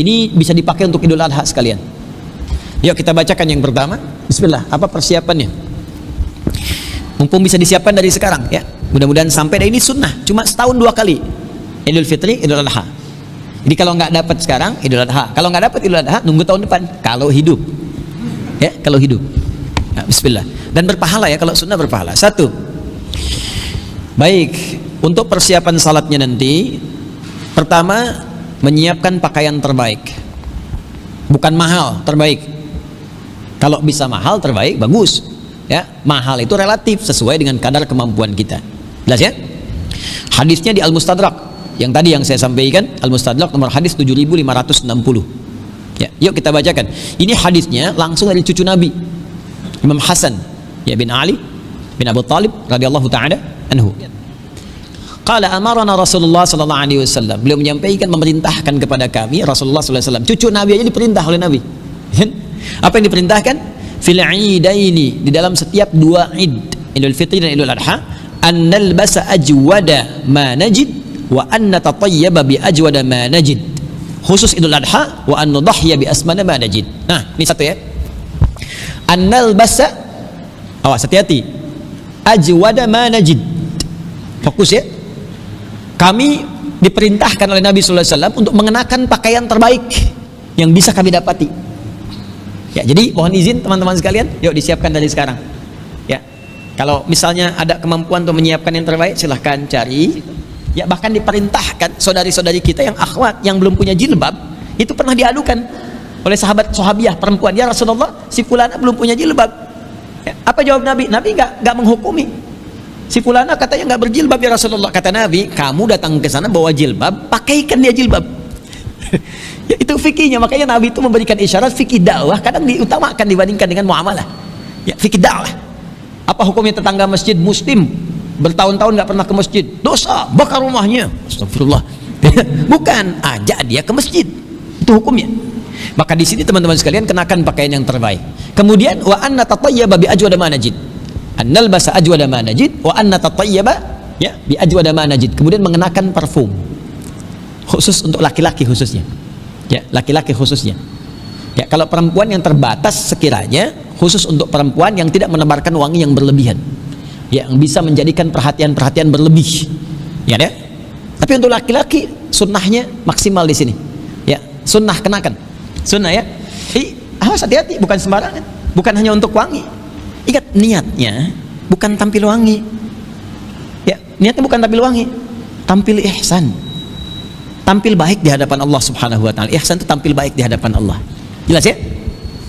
Ini bisa dipakai untuk Idul Adha sekalian. Yuk kita bacakan yang pertama. Bismillah. Apa persiapannya? Mumpung bisa disiapkan dari sekarang ya. Mudah-mudahan sampai. Dan ini sunnah, cuma setahun 2 kali. Idul Fitri, Idul Adha. Jadi kalau nggak dapat sekarang Idul Adha. Kalau nggak dapat Idul Adha, nunggu tahun depan. Kalau hidup. Ya, kalau hidup. Nah, bismillah. Dan berpahala ya, kalau sunnah berpahala. 1. Baik, untuk persiapan salatnya nanti, pertama menyiapkan pakaian terbaik. Bukan mahal, terbaik. Kalau bisa mahal, terbaik, bagus. Ya, mahal itu relatif sesuai dengan kadar kemampuan kita. Jelas ya? Hadisnya di Al-Mustadrak yang tadi yang saya sampaikan, Al-Mustadrak nomor hadis 7560. Ya, yuk kita bacakan. Ini hadisnya langsung dari cucu Nabi, Imam Hasan ya bin Ali bin Abu Talib radhiyallahu taala anhu. Qala amarana Rasulullah sallallahu alaihi wasallam. Beliau menyampaikan, memerintahkan kepada kami, Rasulullah sallallahu alaihi wasallam. Cucu Nabi aja diperintah oleh Nabi. Apa yang diperintahkan? Fil idaini, di dalam setiap 2 id, Idul Fitri dan Idul Adha, an nalbasa ajwada ma najid wa an natatayyaba bi ajwada ma najid. Khusus Idul Adha, wa an nudahhiya bi asmana ma najid. Nah, ini satu ya. An nalbasa, awas hati-hati, ajwada ma najid. Fokus ya. Kami diperintahkan oleh Nabi sallallahu alaihi wasallam untuk mengenakan pakaian terbaik yang bisa kami dapati. Ya, jadi mohon izin teman-teman sekalian, yuk disiapkan dari sekarang. Ya, kalau misalnya ada kemampuan untuk menyiapkan yang terbaik, silahkan cari. Ya, bahkan diperintahkan saudari-saudari kita yang akhwat yang belum punya jilbab, itu pernah diadukan oleh sahabat sahabiah perempuan, ya Rasulullah, si fulana belum punya jilbab. Ya, apa jawab Nabi? Nabi nggak menghukumi. Si fulana katanya nggak berjilbab ya Rasulullah. Kata Nabi, kamu datang ke sana bawa jilbab, pakaikan dia jilbab. Ya, itu fikihnya. Makanya Nabi itu memberikan isyarat fikih dakwah kadang diutamakan dibandingkan dengan muamalah. Ya, fikih dakwah. Apa hukumnya tetangga masjid muslim bertahun-tahun nggak pernah ke masjid? Dosa, bakar rumahnya. Astagfirullah. Bukan, ajak dia ke masjid. Itu hukumnya. Maka di sini teman-teman sekalian kenakan pakaian yang terbaik. Kemudian wa anna tatayyaba bi ajwada ma najid. Annal basa ajwada ma najid wa anna tatayyaba ya bi ajwada ma najid. Kemudian mengenakan parfum. Khusus untuk laki-laki khususnya. Ya, laki-laki khususnya. Ya, kalau perempuan yang terbatas sekiranya khusus untuk perempuan yang tidak menebarkan wangi yang berlebihan. Ya, yang bisa menjadikan perhatian-perhatian berlebih. Ya, deh. Tapi untuk laki-laki sunnahnya maksimal di sini. Ya, sunnah kenakan. Sunnah ya. Awas hati-hati, bukan sembarangan. Bukan hanya untuk wangi. Ingat niatnya bukan tampil wangi. Ya, niatnya bukan tampil wangi. Tampil ihsan. Tampil baik di hadapan Allah Subhanahu wa taala. Ihsan itu tampil baik di hadapan Allah. Jelas ya?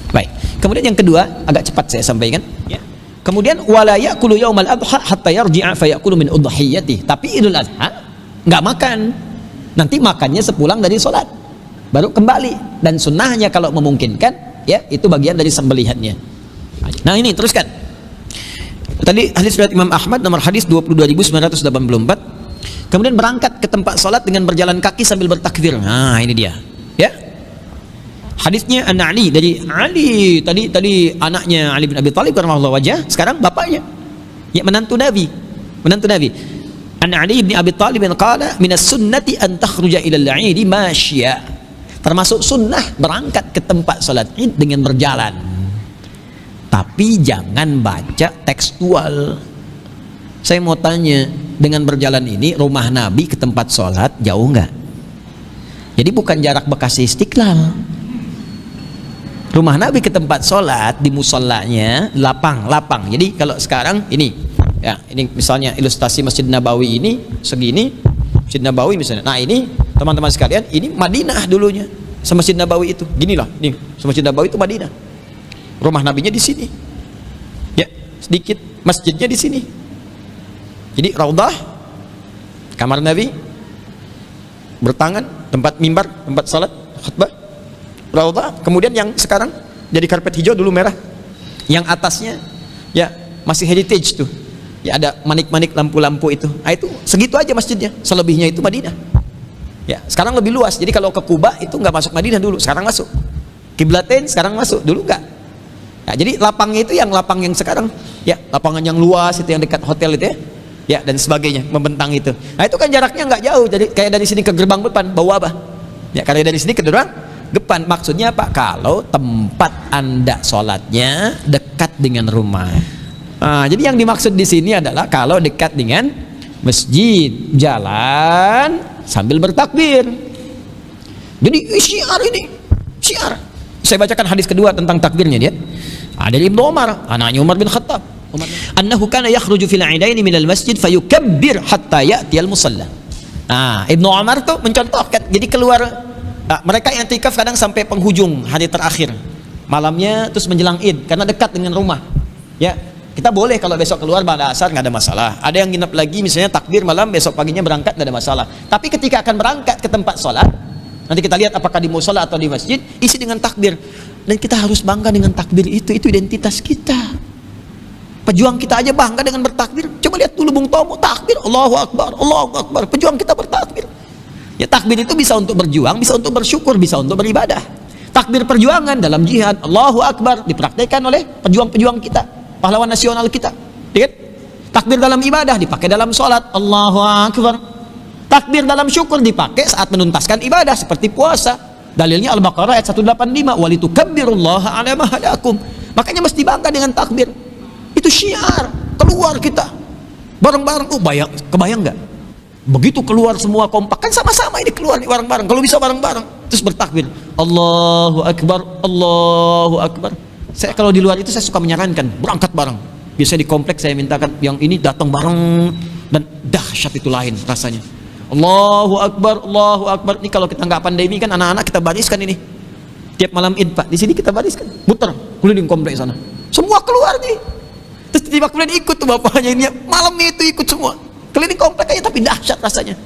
Baik. Kemudian yang kedua, agak cepat saya sampaikan, ya. Kemudian wala ya'kulu yaumal adha hatta yarji'a fa ya'kulu min udhiyatihi. Tapi Idul Adha enggak makan. Nanti makannya sepulang dari salat. Baru kembali, dan sunnahnya kalau memungkinkan, ya, itu bagian dari sembelihannya. Nah, ini teruskan. Tadi hadis riwayat Imam Ahmad nomor hadis 22984. Kemudian berangkat ke tempat sholat dengan berjalan kaki sambil bertakbir. Nah, ini dia. Ya. Hadisnya an Ali, dari Ali tadi anaknya Ali bin Abi Thalib radhiyallahu wajah, sekarang bapaknya. Ya, menantu Nabi. An Ali bin Abi Thalib qala minas sunnati an takhruja ila al-'id masya. Termasuk sunnah berangkat ke tempat sholat Id dengan berjalan. Tapi jangan baca tekstual. Saya mau tanya, dengan berjalan ini rumah Nabi ke tempat sholat jauh nggak? Jadi bukan jarak Bekasi Istiqlal. Rumah Nabi ke tempat sholat di musallanya lapang. Jadi kalau sekarang ini, ya, ini misalnya ilustrasi Masjid Nabawi ini segini, Masjid Nabawi misalnya. Nah, ini teman-teman sekalian, ini Madinah dulunya. Masjid Nabawi itu, ginilah, nih, Masjid Nabawi itu Madinah. Rumah Nabinya di sini. Ya, sedikit masjidnya di sini. Jadi raudhah, kamar Nabi, bertangan, tempat mimbar, tempat salat, khutbah, raudhah. Kemudian yang sekarang jadi karpet hijau, dulu merah. Yang atasnya ya masih heritage tuh. Ya, ada manik-manik lampu-lampu itu. Nah, itu segitu aja masjidnya. Selebihnya itu Madinah. Ya, sekarang lebih luas. Jadi kalau ke Kuba itu nggak masuk Madinah dulu, sekarang masuk. Kiblatain sekarang masuk, dulu nggak. Ya, jadi lapangnya itu yang lapang yang sekarang, ya, lapangan yang luas itu yang dekat hotel itu ya. Ya, dan sebagainya, membentang itu. Nah, itu kan jaraknya nggak jauh. Jadi kayak dari sini ke gerbang depan, bawa apa? Ya, karena dari sini ke Depan maksudnya apa? Kalau tempat Anda sholatnya dekat dengan rumah. Nah, jadi yang dimaksud di sini adalah kalau dekat dengan masjid, jalan sambil bertakbir. Jadi syiar ini, syiar. Saya bacakan hadis kedua tentang takbirnya dia. Ada Ibnu Umar, anaknya Umar bin Khattab. Annahu kana yakhruju fil 'idaini minal masjid fayukabbir hatta ya'ti al-musalla. Nah, Ibnu Umar tuh mencontohkan, jadi keluar mereka yang i'tikaf kadang sampai penghujung hari terakhir malamnya, terus menjelang Id karena dekat dengan rumah. Ya, kita boleh kalau besok keluar pada asar nggak ada masalah. Ada yang nginep lagi misalnya takbir malam, besok paginya berangkat nggak ada masalah. Tapi ketika akan berangkat ke tempat sholat, nanti kita lihat apakah di mushola atau di masjid, isi dengan takbir. Dan kita harus bangga dengan takbir itu identitas kita. Pejuang kita aja bangga dengan bertakbir. Coba lihat dulu Bung Tomo, takbir, Allahu Akbar, Allahu Akbar. Pejuang kita bertakbir. Ya, takbir itu bisa untuk berjuang, bisa untuk bersyukur, bisa untuk beribadah. Takbir perjuangan dalam jihad, Allahu Akbar, dipraktikkan oleh pejuang-pejuang kita, pahlawan nasional kita. Lihat, takbir dalam ibadah dipakai dalam sholat, Allahu Akbar. Takbir dalam syukur dipakai saat menuntaskan ibadah seperti puasa. Dalilnya Al-Baqarah ayat 185, walitukabbirullaha ala ma hadakum. Makanya mesti bangga dengan takbir. Itu syiar, keluar kita bareng-bareng. Oh, kebayang nggak? Begitu keluar semua kompak, kan sama-sama ini keluar nih bareng-bareng. Kalau bisa bareng-bareng, terus bertakbir, Allahu Akbar, Allahu Akbar. Saya kalau di luar itu saya suka menyarankan berangkat bareng. Biasanya di kompleks saya mintakan yang ini datang bareng, dan dahsyat itu lain rasanya. Allahu Akbar, Allahu Akbar. Ini kalau kita nggak pandemi kan anak-anak kita bariskan ini. Tiap malam Id Pak, di sini kita bariskan, muter keliling kompleks sana. Semua keluar nih. Terus tiba kemudian ikut tuh bapaknya ini malam itu ikut semua. Keliling komplek aja tapi dahsyat rasanya.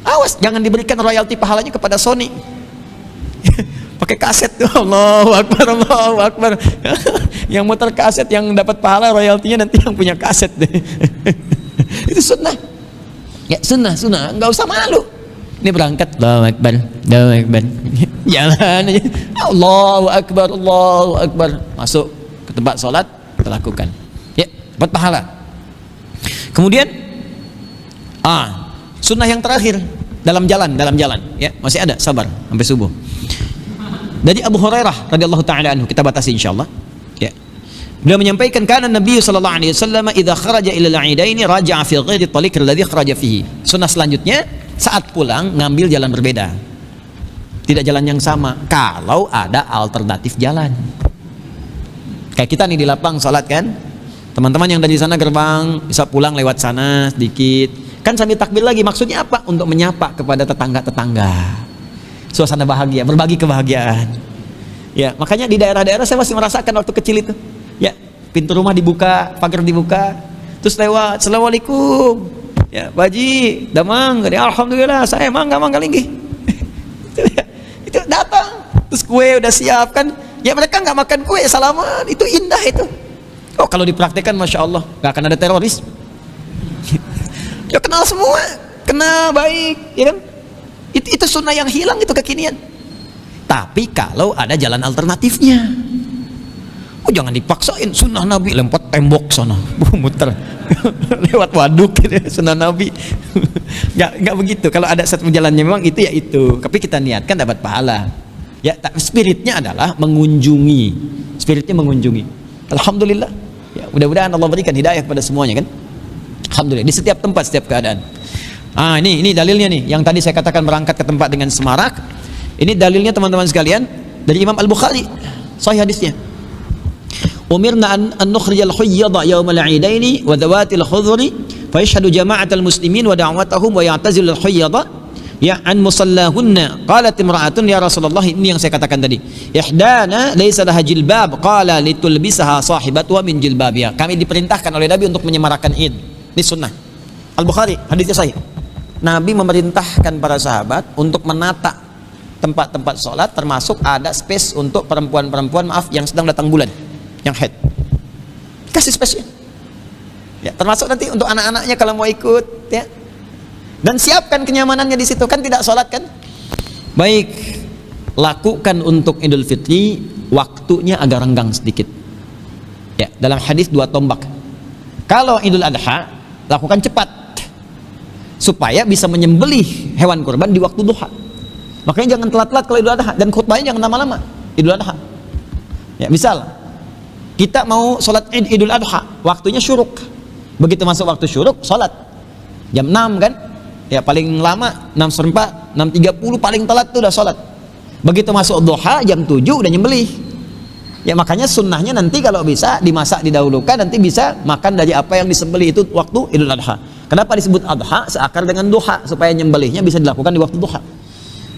Awas jangan diberikan royalti pahalanya kepada Sony. Pakai kaset tuh, Allahu Akbar, Allahu Akbar. Yang muter kaset yang dapat pahala royaltinya nanti yang punya kaset deh. Itu sunnah. Ya sunnah, nggak usah malu. Ini berangkat, Allahu Akbar, Allahu Akbar. Jalan aja, Allahu Akbar, Allahu Akbar. Masuk ke tempat sholat, kita lakukan. Ya, dapat pahala. Kemudian, sunnah yang terakhir dalam jalan, ya masih ada, sabar sampai subuh. Dari Abu Hurairah radhiyallahu taala anhu, kita batasi insyaallah. Ya. Beliau menyampaikan kana Nabi sallallahu alaihi wasallam idza kharaja ila al-'idaini raja'a fi ghairi tariq alladhi kharaja fihi. Sunnah selanjutnya saat pulang ngambil jalan berbeda. Tidak jalan yang sama kalau ada alternatif jalan. Kayak kita nih di lapang salat kan. Teman-teman yang dari sana gerbang bisa pulang lewat sana sedikit. Kan sambil takbir lagi, maksudnya apa? Untuk menyapa kepada tetangga-tetangga. Suasana bahagia, berbagi kebahagiaan. Ya, makanya di daerah-daerah saya masih merasakan waktu kecil itu. Ya, pintu rumah dibuka, pagar dibuka, terus lewat, Assalamualaikum. Ya, Baji, damang, alhamdulillah, saya mangga linggih. Itu datang, terus kue udah siap kan. Ya mereka nggak makan kue, salaman, itu indah itu. Oh, kalau dipraktekkan, masya Allah, nggak akan ada teroris. Ya kenal semua, kenal baik, ya kan? Itu sunnah yang hilang, itu kekinian. Tapi kalau ada jalan alternatifnya, oh jangan dipaksain. Sunnah Nabi lempar tembok sana, muter lewat waduk gitu, sunnah Nabi. nggak begitu. Kalau ada satu jalannya memang itu ya itu. Tapi kita niatkan dapat pahala. Ya, spiritnya adalah mengunjungi. Spiritnya mengunjungi. Alhamdulillah. Ya, mudah-mudahan Allah berikan hidayah kepada semuanya kan. Alhamdulillah di setiap tempat, setiap keadaan. Ini dalilnya nih, yang tadi saya katakan berangkat ke tempat dengan semarak. Ini dalilnya teman-teman sekalian dari Imam Al-Bukhari, sahih hadisnya. Umirna an nukhrijal huyyada yaumal 'idaini wa dhawatil khudhuri fa yashhadu jama'atal muslimin wa da'watahum wa ya'tazilul huyyada ya an musallahunna. Qalat imra'atun ya Rasulullah, ini yang saya katakan tadi. Ihdana laysa laha jilbab qala litulbisaha sahibatuha min jilbabiha. Kami diperintahkan oleh Nabi untuk menyemarakan Id. Ini sunnah. Al-Bukhari, hadisnya sahih. Nabi memerintahkan para sahabat untuk menata tempat-tempat sholat, termasuk ada space untuk perempuan-perempuan yang sedang datang bulan, yang haid. Kasih space-nya. Ya, termasuk nanti untuk anak-anaknya kalau mau ikut, ya. Dan siapkan kenyamanannya di situ, kan tidak sholat kan? Baik, lakukan untuk Idul Fitri waktunya agak renggang sedikit. Ya, dalam hadis 2 tombak. Kalau Idul Adha, lakukan cepat supaya bisa menyembelih hewan kurban di waktu duha. Makanya jangan telat-telat kalau Idul Adha, dan khutbahnya jangan lama-lama Idul Adha. Ya, misal kita mau sholat Idul Adha, waktunya syuruk. Begitu masuk waktu syuruk, sholat jam 6 kan? Ya paling lama 6.04, 6.30 paling telat tuh udah sholat. Begitu masuk duha jam 7 udah nyembelih. Ya makanya sunnahnya nanti kalau bisa dimasak didahulukan, nanti bisa makan dari apa yang disembelih itu waktu Idul Adha. Kenapa disebut adha? Seakar dengan duha, supaya nyembelihnya bisa dilakukan di waktu duha.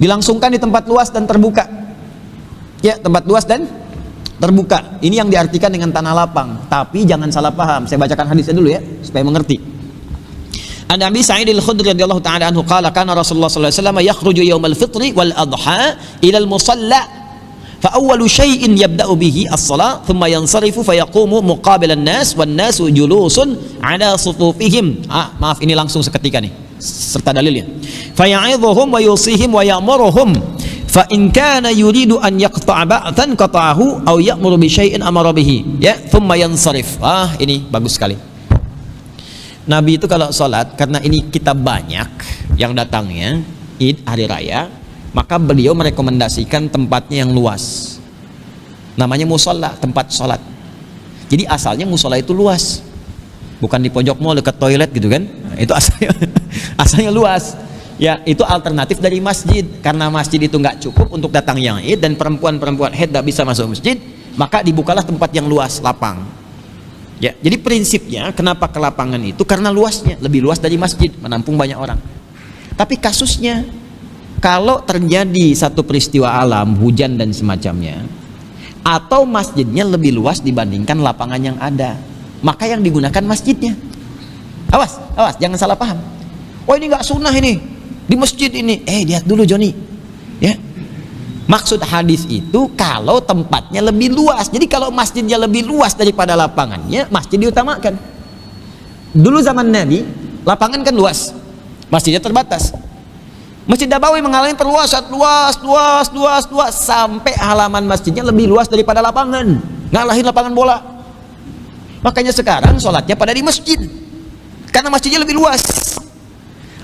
Dilangsungkan di tempat luas dan terbuka. Ya, tempat luas dan terbuka. Ini yang diartikan dengan tanah lapang. Tapi jangan salah paham. Saya bacakan hadisnya dulu ya, supaya mengerti. An Abi Sa'id al-Khudri radhiyallahu ta'ala anhu qala kana Rasulullah sallallahu alaihi wasallam yakhruju yaumal fitri wal adha ila al-musalla. Fa awwalu syai'in yabda'u bihi as-shalah, thumma yansarifu fa yaqumu muqabilan nas wan nasu julusun ala sufufihim. Maaf, ini langsung seketika nih serta dalilnya. Fa ya'idhuhum wa yusihim wa ya'muruhum. Fa in kana yuridu an yaqta'a ba'than qata'ahu aw ya'muru bi syai'in amara bihi. Ya, thumma yansarif. Ini bagus sekali. Nabi itu kalau sholat, karena ini kita banyak yang datangnya Id hari raya, maka beliau merekomendasikan tempatnya yang luas, namanya musola, tempat sholat. Jadi asalnya musola itu luas, bukan di pojok mall dekat toilet gitu kan. Itu asalnya luas. Ya, itu alternatif dari masjid, karena masjid itu nggak cukup untuk datang yang Id, dan perempuan-perempuan haid tidak bisa masuk masjid, maka dibukalah tempat yang luas, lapang. Ya, jadi prinsipnya kenapa ke lapangan itu karena luasnya lebih luas dari masjid, menampung banyak orang. Tapi kasusnya, kalau terjadi satu peristiwa alam, hujan dan semacamnya, atau masjidnya lebih luas dibandingkan lapangan yang ada, maka yang digunakan masjidnya. Awas, jangan salah paham. Oh ini nggak sunnah ini, di masjid ini. Lihat dulu Joni. Ya, maksud hadis itu kalau tempatnya lebih luas. Jadi kalau masjidnya lebih luas daripada lapangannya, masjid diutamakan. Dulu zaman Nabi, lapangan kan luas, masjidnya terbatas. Masjid Nabawi mengalami perluasan luas sampai halaman masjidnya lebih luas daripada lapangan, ngalahin lapangan bola. Makanya sekarang sholatnya pada di masjid karena masjidnya lebih luas.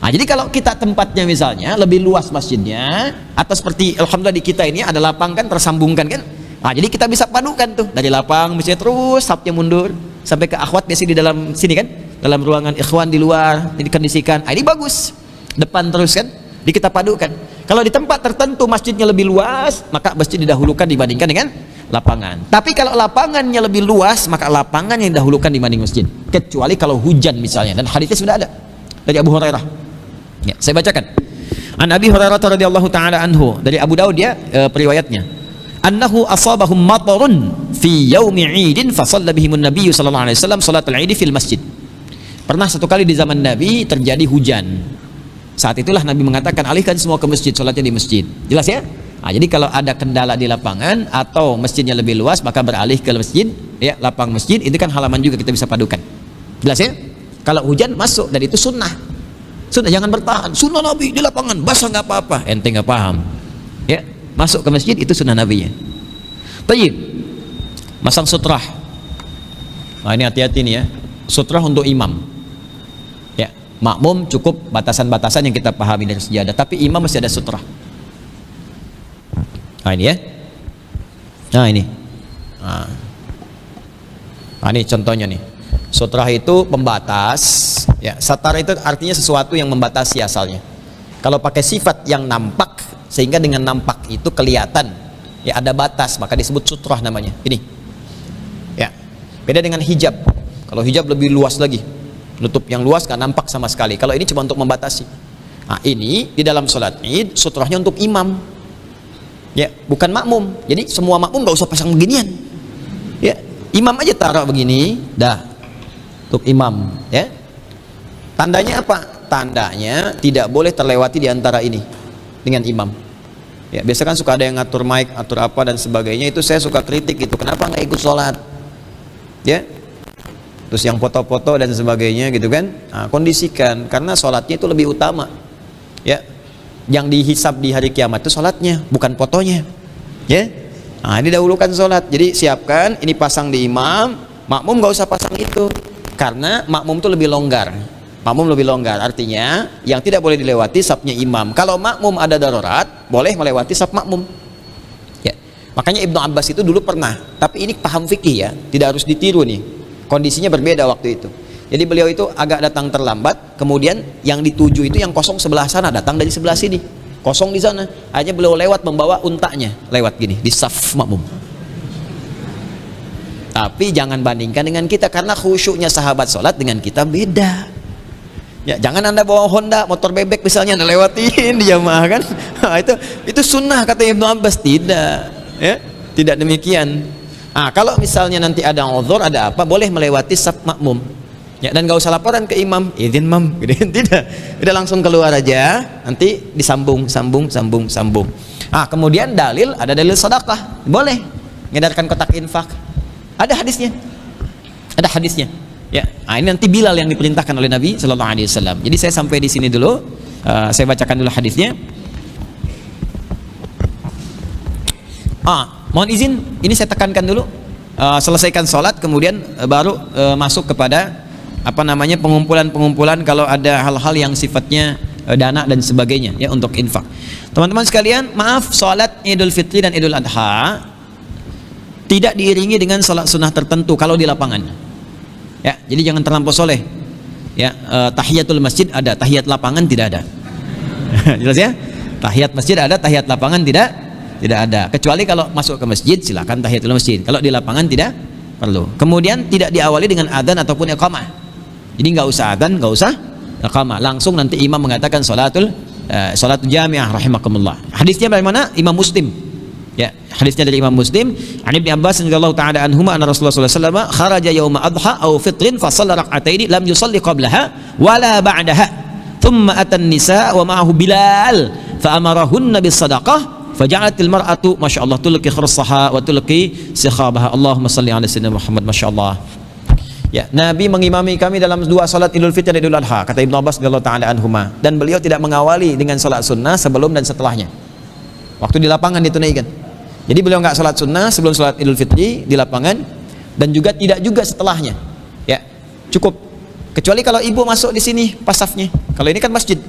Jadi kalau kita tempatnya misalnya lebih luas masjidnya, atau seperti alhamdulillah di kita ini ada lapang kan, tersambungkan kan. Jadi kita bisa padukan tuh dari lapang masjid terus sapnya mundur sampai ke akhwat biasa di dalam sini kan, dalam ruangan ikhwan di luar dikondisikan. Ini bagus, depan terus kan. Jadi kita padukan. Kalau di tempat tertentu masjidnya lebih luas, maka masjid didahulukan dibandingkan dengan lapangan. Tapi kalau lapangannya lebih luas, maka lapangan yang didahulukan dibanding masjid. Kecuali kalau hujan misalnya, dan hadisnya sudah ada dari Abu Hurairah. Ya, saya bacakan. An Abi Hurairah radhiyallahu taala anhu, dari Abu Daud ya, periwayatnya. Annahu asabahum matarun fi yaumi 'idin fa shalla bihimun nabiy sallallahu alaihi wasallam salatul 'id fil masjid. Pernah satu kali di zaman Nabi terjadi hujan. Saat itulah Nabi mengatakan alihkan semua ke masjid, sholatnya di masjid. Jelas ya? Jadi kalau ada kendala di lapangan atau masjidnya lebih luas, maka beralih ke masjid, ya, lapang masjid. Itu kan halaman juga kita bisa padukan. Jelas ya? Kalau hujan masuk, dan itu sunnah. Sunnah, jangan bertahan. Sunnah Nabi di lapangan, basah nggak apa-apa. Ente nggak paham. Ya, masuk ke masjid itu sunnah Nabi ya. Tayyib. Masang sutrah. Ini hati-hati nih ya. Sutrah untuk imam. Makmum cukup batasan-batasan yang kita pahami dari sejadah, tapi imam masih ada sutrah. Ini ya. Ini. Ini contohnya nih. Sutrah itu pembatas. Ya, satar itu artinya sesuatu yang membatasi asalnya. Kalau pakai sifat yang nampak, sehingga dengan nampak itu kelihatan, ya ada batas, maka disebut sutrah namanya. Ini. Ya. Beda dengan hijab. Kalau hijab lebih luas lagi. Nutup yang luas, gak nampak sama sekali. Kalau ini cuma untuk membatasi. Ini di dalam sholat Id sutrahnya untuk imam, ya, bukan makmum. Jadi semua makmum gak usah pasang beginian. Ya, imam aja taruh begini, dah, untuk imam. Ya, tandanya apa? Tandanya tidak boleh terlewati di antara ini dengan imam. Ya, biasa kan suka ada yang ngatur mic, atur apa dan sebagainya. Itu saya suka kritik itu. Kenapa nggak ikut sholat? Ya. Terus yang foto-foto dan sebagainya gitu kan, kondisikan, karena sholatnya itu lebih utama ya. Yang dihisab di hari kiamat itu sholatnya, bukan fotonya ya. Ini dahulukan sholat. Jadi siapkan, ini pasang di imam, makmum gak usah pasang itu, karena makmum itu lebih longgar Makmum lebih longgar, artinya yang tidak boleh dilewati safnya imam. Kalau makmum ada darurat, boleh melewati saf makmum. Ya. Makanya Ibnu Abbas itu dulu pernah, tapi ini paham fikih ya, tidak harus ditiru nih. Kondisinya berbeda waktu itu. Jadi beliau itu agak datang terlambat, kemudian yang dituju itu yang kosong sebelah sana, datang dari sebelah sini. Kosong di sana. Akhirnya beliau lewat membawa untanya, lewat gini di saf makmum. Tapi jangan bandingkan dengan kita, karena khusyuknya sahabat sholat dengan kita beda. Ya, jangan Anda bawa Honda, motor bebek misalnya, Anda lewatin di jamaah kan. Nah, itu sunnah kata Ibnu Abbas. Tidak, ya, tidak demikian. Kalau misalnya nanti ada uzur, ada apa, boleh melewati saf makmum. Ya, dan gak usah laporan ke imam, izin mam, gitu. Tidak, udah langsung keluar aja, nanti disambung, sambung. Kemudian ada dalil sedekah, boleh ngedarkan kotak infak. Ada hadisnya. Ya, ini nanti Bilal yang diperintahkan oleh Nabi Sallallahu Alaihi Wasallam. Jadi saya sampai di sini dulu. Saya bacakan dulu hadisnya. Mohon izin, ini saya tekankan dulu. Selesaikan sholat, kemudian baru masuk kepada pengumpulan kalau ada hal-hal yang sifatnya dana dan sebagainya ya untuk infak. Teman-teman sekalian, maaf, sholat Idul Fitri dan Idul Adha tidak diiringi dengan sholat sunnah tertentu kalau di lapangan. Ya, jadi jangan terlampau soleh. Ya, tahiyatul masjid ada, tahiyat lapangan tidak ada. Jelas ya? Tahiyat masjid ada, tahiyat lapangan tidak ada. Kecuali kalau masuk ke masjid silakan tahiyatul masjid. Kalau di lapangan tidak perlu. Kemudian tidak diawali dengan adzan ataupun iqamah. Jadi nggak usah adzan, nggak usah iqamah. Langsung nanti imam mengatakan sholatul jami'ah rahimakumullah. Hadisnya dari mana? Imam Muslim. Ya, hadisnya dari Imam Muslim. An Ibnu Abbas radhiyallahu ta'ala anhuma anna Rasulullah sallallahu alaihi wasallam kharaja yauma adha aw fitrin fa shalla rak'ataini lam yusalli qablaha wala ba'daha. Thumma atan nisa wa ma'ahu Bilal fa amarahunna bis sadaqah faja'alatil mar'atu masyaallah tulqi khirsaha wa tulqi sikhabaha. Allahumma shalli ala sayyidina Muhammad. Masyaallah. Ya, Nabi mengimami kami dalam dua salat Idul Fitri dan Idul Adha, kata Ibnu Abbas radhiyallahu ta'ala anhuma, dan beliau tidak mengawali dengan salat sunnah sebelum dan setelahnya. Waktu di lapangan ditunaikan. Jadi beliau nggak sholat sunnah sebelum sholat Idul Fitri di lapangan, dan juga tidak juga setelahnya. Ya, cukup. Kecuali kalau ibu masuk di sini pas safnya. Kalau ini kan masjid.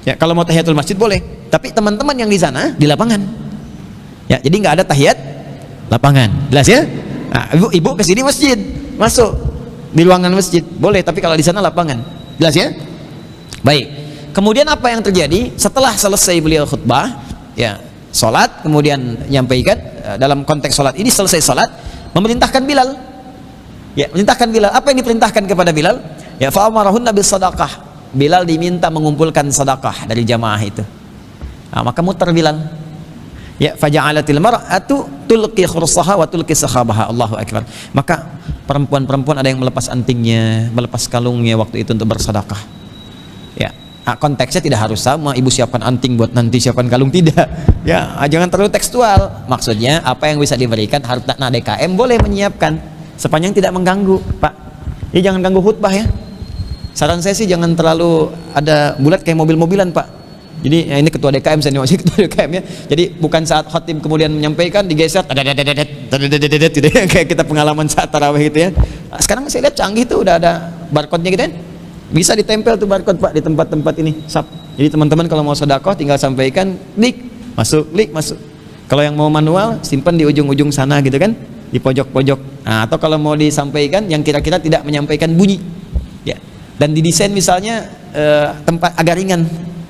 Ya, kalau mau tahiyatul masjid boleh. Tapi teman-teman yang di sana di lapangan. Ya, jadi nggak ada tahiyat lapangan. Jelas ya? Ibu ke sini masjid, masuk di ruangan masjid boleh. Tapi kalau di sana lapangan. Jelas ya? Baik. Kemudian apa yang terjadi setelah selesai beliau khutbah? Ya, sholat, kemudian menyampaikan dalam konteks sholat ini, selesai sholat memerintahkan Bilal. Ya, memerintahkan Bilal. Apa yang diperintahkan kepada Bilal? Ya, fa'amarahunna bis sadaqah. Bilal diminta mengumpulkan sedekah dari jamaah itu. Maka muter Bilal. Ya, faja'alatil mar'atu tulqi khursaha wa tulqi sakhabaha. Allahu akbar. Maka perempuan-perempuan ada yang melepas antingnya, melepas kalungnya waktu itu untuk bersedekah. Ya. Konteksnya tidak harus sama, ibu siapkan anting buat nanti, siapkan kalung, tidak. Ya, jangan terlalu tekstual. Maksudnya apa yang bisa diberikan, harta DKM boleh menyiapkan sepanjang tidak mengganggu, Pak. Ya, jangan ganggu khutbah ya. Saran saya sih jangan terlalu ada bulat kayak mobil-mobilan, Pak. Jadi ini ketua DKM, saya masih ketua DKM ya. Jadi bukan saat khatib kemudian menyampaikan digeser kayak kita pengalaman saat tarawih gitu ya. Sekarang saya lihat canggih tuh, udah ada barcode-nya gitu kan. Bisa ditempel tuh barcode, Pak, di tempat-tempat ini. Jadi teman-teman kalau mau sedekah tinggal sampaikan, klik masuk. Kalau yang mau manual, simpan di ujung-ujung sana gitu kan, di pojok-pojok. Atau kalau mau disampaikan yang kira-kira tidak menyampaikan bunyi. Ya. Dan didesain misalnya tempat agak ringan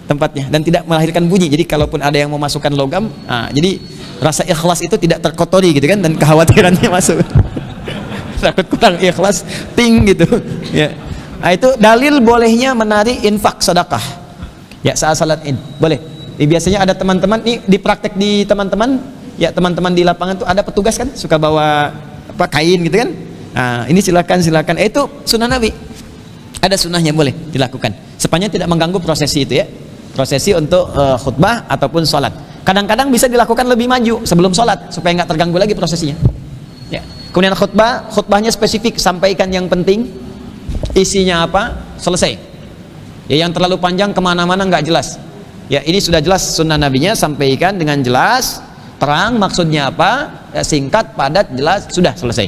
tempatnya dan tidak melahirkan bunyi. Jadi kalaupun ada yang mau masukkan logam, jadi rasa ikhlas itu tidak terkotori gitu kan, dan kekhawatirannya masuk. Takut kurang ikhlas, gitu. Ya. Itu dalil bolehnya menarik infak sedekah. Ya, saat salat Id boleh. Biasanya ada teman-teman nih di praktek di teman-teman, ya teman-teman di lapangan tuh ada petugas kan suka bawa kain gitu kan. Ini silakan. Itu sunnah Nabi. Ada sunnahnya, boleh dilakukan. Sepanjang tidak mengganggu prosesi itu ya. Prosesi untuk khutbah ataupun sholat. Kadang-kadang bisa dilakukan lebih maju sebelum sholat supaya nggak terganggu lagi prosesinya. Ya. Kemudian khutbahnya spesifik, sampaikan yang penting. Isinya apa? Selesai. Ya, yang terlalu panjang kemana-mana nggak jelas. Ya, ini sudah jelas sunnah nabinya, sampaikan dengan jelas, terang maksudnya apa, ya, singkat, padat, jelas, sudah selesai.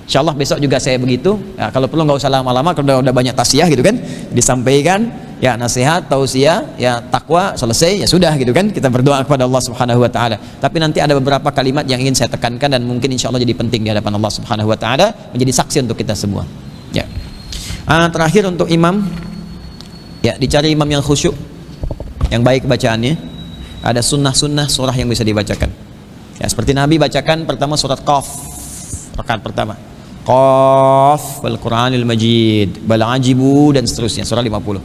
Insyaallah besok juga saya begitu. Ya, kalau perlu nggak usah lama-lama, kalau udah banyak tasiyah gitu kan, disampaikan ya nasihat, tausiah, ya takwa, selesai ya sudah gitu kan. Kita berdoa kepada Allah Subhanahu wa taala. Tapi nanti ada beberapa kalimat yang ingin saya tekankan dan mungkin insyaallah jadi penting di hadapan Allah Subhanahu wa taala, menjadi saksi untuk kita semua. Ya. Terakhir untuk imam, ya dicari imam yang khusyuk, yang baik bacaannya. Ada sunnah-sunnah surah yang bisa dibacakan. Ya seperti Nabi bacakan pertama surat Qaf, rakaat pertama. Qaf wal Qur'anil Majid, bal ajibu dan seterusnya, surah 50.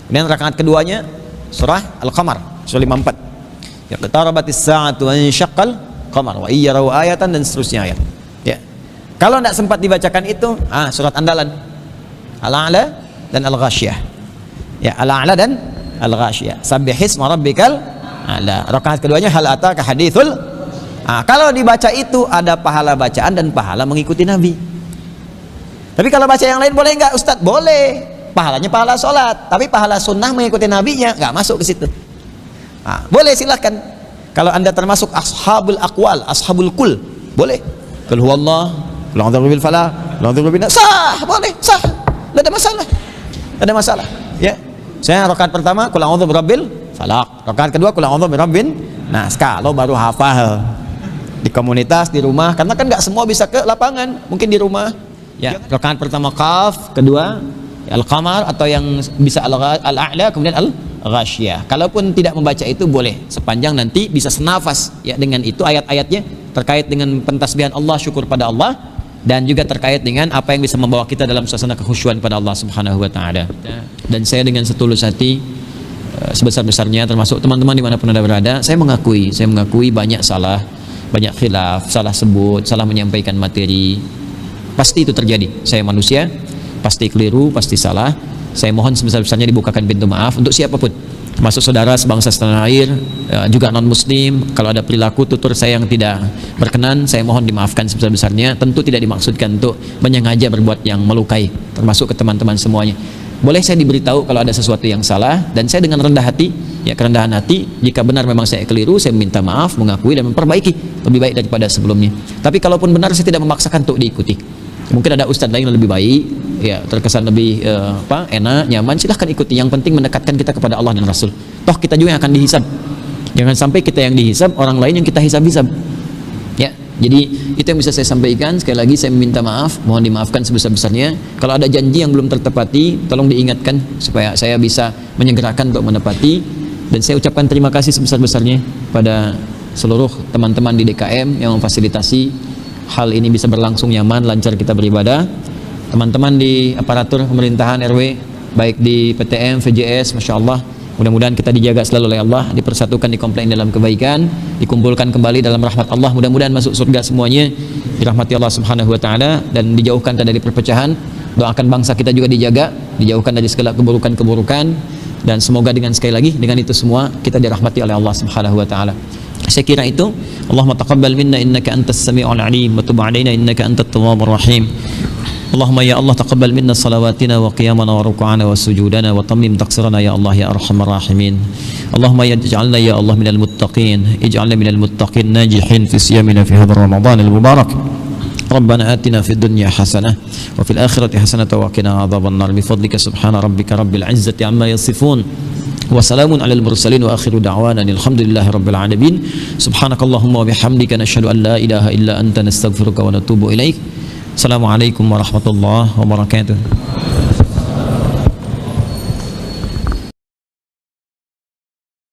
Kemudian rakaat keduanya surah Al-Qamar, surah 54. Yaqtarabatis sa'atu wa insyaqqal qamar wa iyyaraw ayatan dan seterusnya ayat. Ya. Kalau tidak sempat dibacakan itu, surat andalan Al-A'la dan Al-Ghasyiyah. Ya, Al-A'la dan Al-Ghasyiyah. Sabbihisma rabbikal a'la. Rakaat keduanya hal ataka hadithul. Kalau dibaca itu ada pahala bacaan dan pahala mengikuti Nabi. Tapi kalau baca yang lain boleh nggak Ustadz? Boleh. Pahalanya pahala sholat, tapi pahala sunnah mengikuti Nabinya nggak masuk ke situ. Boleh silahkan. Kalau anda termasuk ashabul aqwal, ashabul kul, boleh. Qul huwallah, qul a'udzu birabbil falaq, qul a'udzu birabbin nas. Sah, boleh, sah. Nggak ada masalah. Nggak ada masalah. Ya. Saya rakaat pertama qul a'udzu birabbil falaq. Rakaat kedua qul a'udzu birabbin nas. Kalau baru hafal di komunitas, di rumah, karena kan nggak semua bisa ke lapangan, mungkin di rumah. Ya, rakaat pertama Qaf, kedua Al-Qamar atau yang bisa Al-A'la, kemudian Al-Ghasyiyah. Kalaupun tidak membaca itu boleh, sepanjang nanti bisa senafas ya dengan itu ayat-ayatnya terkait dengan pentasbihan Allah, syukur pada Allah, dan juga terkait dengan apa yang bisa membawa kita dalam suasana kekhusyuan pada Allah Subhanahu wa taala. Dan saya dengan setulus hati sebesar-besarnya, termasuk teman-teman dimanapun anda berada, saya mengakui banyak salah, banyak khilaf, salah sebut, salah menyampaikan materi. Pasti itu terjadi. Saya manusia, pasti keliru, pasti salah. Saya mohon sebesar-besarnya dibukakan pintu maaf untuk siapapun, termasuk saudara sebangsa setanah air, juga non muslim. Kalau ada perilaku tutur saya yang tidak berkenan, saya mohon dimaafkan sebesar-besarnya. Tentu tidak dimaksudkan untuk menyengaja berbuat yang melukai, termasuk ke teman-teman semuanya. Boleh saya diberitahu kalau ada sesuatu yang salah, dan saya dengan rendah hati, ya kerendahan hati, jika benar memang saya keliru, saya minta maaf, mengakui dan memperbaiki lebih baik daripada sebelumnya. Tapi kalaupun benar, saya tidak memaksakan untuk diikuti. Mungkin ada ustadz lain yang lebih baik, ya terkesan lebih enak, nyaman, silahkan ikuti. Yang penting mendekatkan kita kepada Allah dan Rasul. Toh kita juga yang akan dihisab. Jangan sampai kita yang dihisab, orang lain yang kita hisab-hisab. Ya, jadi itu yang bisa saya sampaikan. Sekali lagi saya meminta maaf, mohon dimaafkan sebesar-besarnya. Kalau ada janji yang belum tertepati, tolong diingatkan supaya saya bisa menyegerakan untuk menepati. Dan saya ucapkan terima kasih sebesar-besarnya pada seluruh teman-teman di DKM yang memfasilitasi hal ini bisa berlangsung nyaman, lancar kita beribadah. Teman-teman di aparatur pemerintahan RW, baik di PTM, VJS, Masya Allah, mudah-mudahan kita dijaga selalu oleh Allah, dipersatukan, dikomplain dalam kebaikan, dikumpulkan kembali dalam rahmat Allah, mudah-mudahan masuk surga semuanya, dirahmati Allah Subhanahu wa taala, dan dijauhkan dari perpecahan. Doakan bangsa kita juga dijaga, dijauhkan dari segala keburukan-keburukan, dan semoga dengan sekali lagi, dengan itu semua kita dirahmati oleh Allah Subhanahu wa taala. Saya kira itu. Allahumma taqabbal minna innaka antas sami'ul alim wa tub 'alaina innaka antat tawwabur rahim. Allahumma ya Allah taqabbal minna salawatina wa qiyamana wa ruku'ana wa sujudana wa tammim taqsirana ya Allah ya arhamar rahimin. Allahumma ij'alna ya Allah minal muttaqin, ij'alna minal muttaqin najihin fi siyamina fi hadha ramadan al-mubarak. ربنا آتنا في الدنيا حسنة وفي الآخرة حسنة وقنا عذاب النار بفضلك سبحان ربك رب العزة عما يصفون وسلام على المرسلين وآخر دعوانا الحمد لله رب العالمين سبحانك اللهم وبحمدك نشهد أن لا إله إلا أنت نستغفرك ونتوب إليك السلام عليكم ورحمة الله وبركاته.